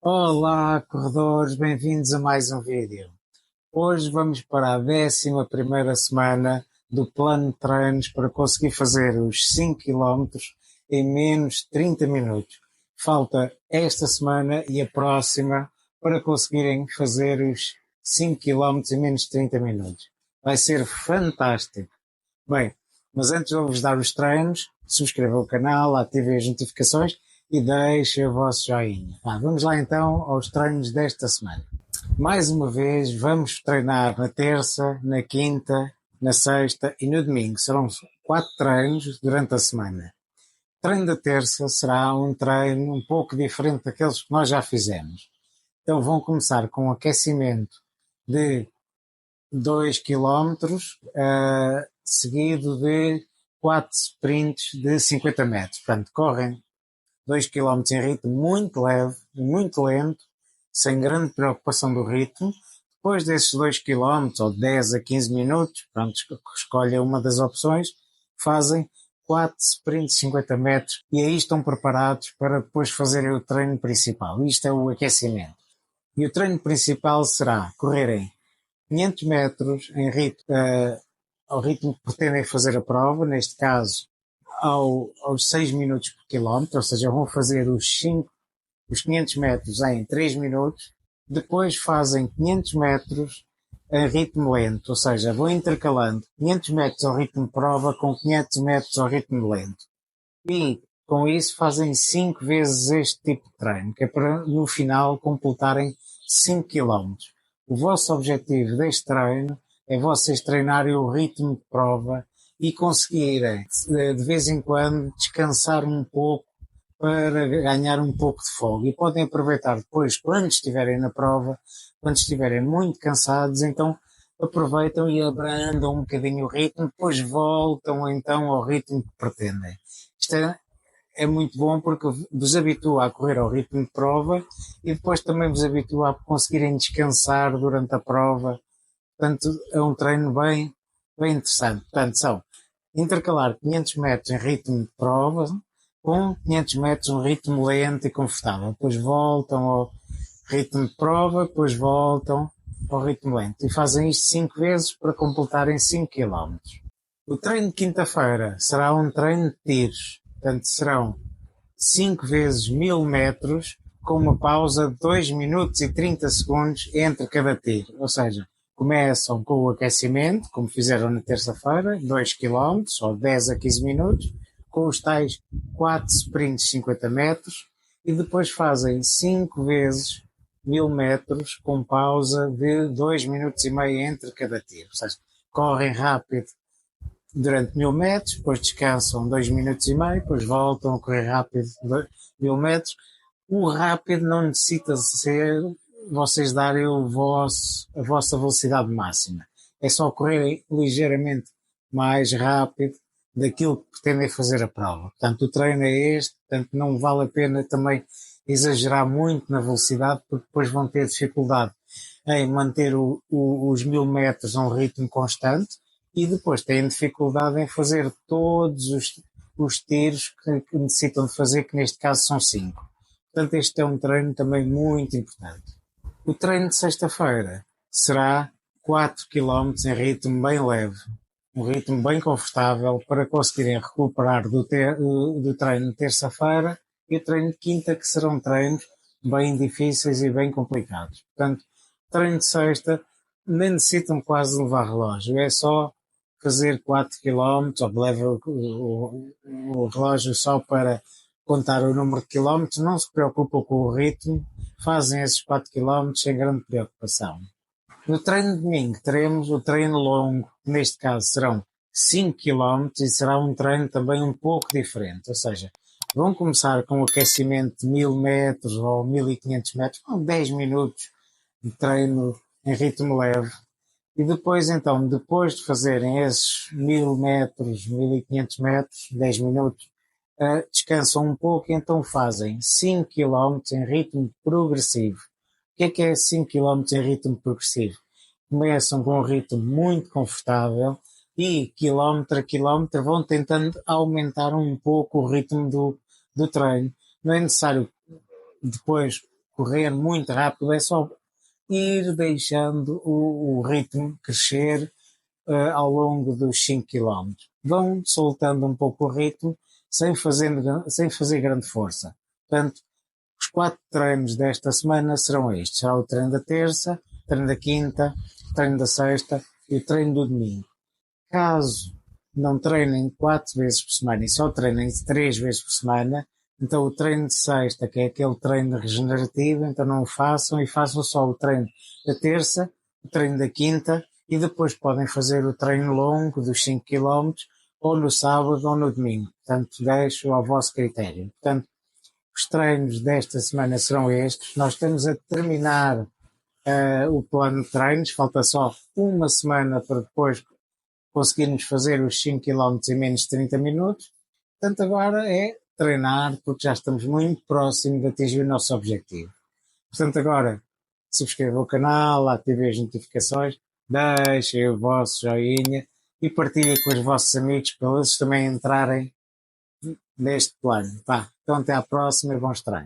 Olá, corredores, bem-vindos a mais um vídeo. Hoje vamos para a 11ª semana do plano de treinos para conseguir fazer os 5 km em menos de 30 minutos. Falta esta semana e a próxima para conseguirem fazer os 5 km em menos de 30 minutos. Vai ser fantástico. Bem, mas antes de vos dar os treinos, subscrevam o canal, ativem as notificações e deixem o vosso joinha. Vamos lá então aos treinos desta semana. Mais uma vez, vamos treinar na terça, na quinta, na sexta e no domingo. Serão 4 treinos durante a semana. O treino da terça será um treino um pouco diferente daqueles que nós já fizemos. Então vão começar com um aquecimento de 2 km, seguido de 4 sprints de 50 metros. Portanto, correm 2 km em ritmo muito leve, muito lento, sem grande preocupação do ritmo. Depois desses 2 km, ou 10 a 15 minutos, pronto, escolhem uma das opções, fazem 4 sprints de 50 metros e aí estão preparados para depois fazerem o treino principal. Isto é o aquecimento. E o treino principal será correrem 500 metros em ritmo, ao ritmo que pretendem fazer a prova, neste caso aos 6 minutos por quilómetro, ou seja, vão fazer os 500 metros em 3 minutos, depois fazem 500 metros em ritmo lento, ou seja, vão intercalando 500 metros ao ritmo de prova com 500 metros ao ritmo lento. E com isso fazem 5 vezes este tipo de treino, que é para no final completarem 5 quilómetros. O vosso objetivo deste treino é vocês treinarem o ritmo de prova e conseguirem, de vez em quando, descansar um pouco para ganhar um pouco de folga. E podem aproveitar depois, quando estiverem na prova, quando estiverem muito cansados, então aproveitam e abrandam um bocadinho o ritmo, depois voltam então ao ritmo que pretendem. Isto é muito bom porque vos habitua a correr ao ritmo de prova e depois também vos habitua a conseguirem descansar durante a prova. Portanto, é um treino bem interessante. Portanto, são intercalar 500 metros em ritmo de prova com 500 metros em ritmo lento e confortável. Depois voltam ao ritmo de prova, depois voltam ao ritmo lento. E fazem isto 5 vezes para completarem 5 quilómetros. O treino de quinta-feira será um treino de tiros. Portanto, serão 5 vezes 1000 metros com uma pausa de 2 minutos e 30 segundos entre cada tiro. Ou seja, começam com o aquecimento, como fizeram na terça-feira, 2 km ou 10 a 15 minutos, com os tais 4 sprints de 50 metros e depois fazem 5 vezes 1000 metros com pausa de 2 minutos e meio entre cada tiro. Ou seja, correm rápido durante 1000 metros, depois descansam 2 minutos e meio, depois voltam a correr rápido 1000 metros. O rápido não necessita ser vocês darem a vossa velocidade máxima. É só correrem ligeiramente mais rápido daquilo que pretendem fazer a prova. Portanto, o treino é este, portanto, não vale a pena também exagerar muito na velocidade, porque depois vão ter dificuldade em manter os 1000 metros a um ritmo constante e depois têm dificuldade em fazer todos os tiros que necessitam de fazer, que neste caso são 5. Portanto, este é um treino também muito importante. O treino de sexta-feira será 4 km em ritmo bem leve, um ritmo bem confortável para conseguirem recuperar do treino de terça-feira e o treino de quinta, que serão treinos bem difíceis e bem complicados. Portanto, treino de sexta nem necessitam quase levar relógio, é só fazer 4 km, ou leva o relógio só para contar o número de quilómetros, não se preocupam com o ritmo, fazem esses 4 quilómetros sem grande preocupação. No treino de domingo teremos o treino longo, que neste caso serão 5 quilómetros e será um treino também um pouco diferente, ou seja, vão começar com o aquecimento de 1000 metros ou 1500 metros, com 10 minutos de treino em ritmo leve. E depois, então, depois de fazerem esses 1000 metros, 1500 metros, 10 minutos, descansam um pouco e então fazem 5 km em ritmo progressivo. O que é 5 km em ritmo progressivo? Começam com um ritmo muito confortável e quilómetro a quilómetro vão tentando aumentar um pouco o ritmo do treino. Não é necessário depois correr muito rápido, é só ir deixando o ritmo crescer ao longo dos 5 km. Vão soltando um pouco o ritmo sem fazer grande força. Portanto, os 4 treinos desta semana serão estes. Será o treino da terça, o treino da quinta, o treino da sexta e o treino do domingo. Caso não treinem 4 vezes por semana e só treinem 3 vezes por semana, então o treino de sexta, que é aquele treino regenerativo, então não o façam e façam só o treino da terça, o treino da quinta e depois podem fazer o treino longo dos 5 km ou no sábado ou no domingo. Portanto, deixo ao vosso critério. Portanto, os treinos desta semana serão estes. Nós estamos a terminar o plano de treinos, falta só uma semana para depois conseguirmos fazer os 5 km em menos de 30 minutos. Portanto, agora é treinar, porque já estamos muito próximos de atingir o nosso objetivo. Portanto, agora subscrevam o canal, ativem as notificações, deixem o vosso joinha e partilhem com os vossos amigos para eles também entrarem neste plano. Então até à próxima e bons treinos.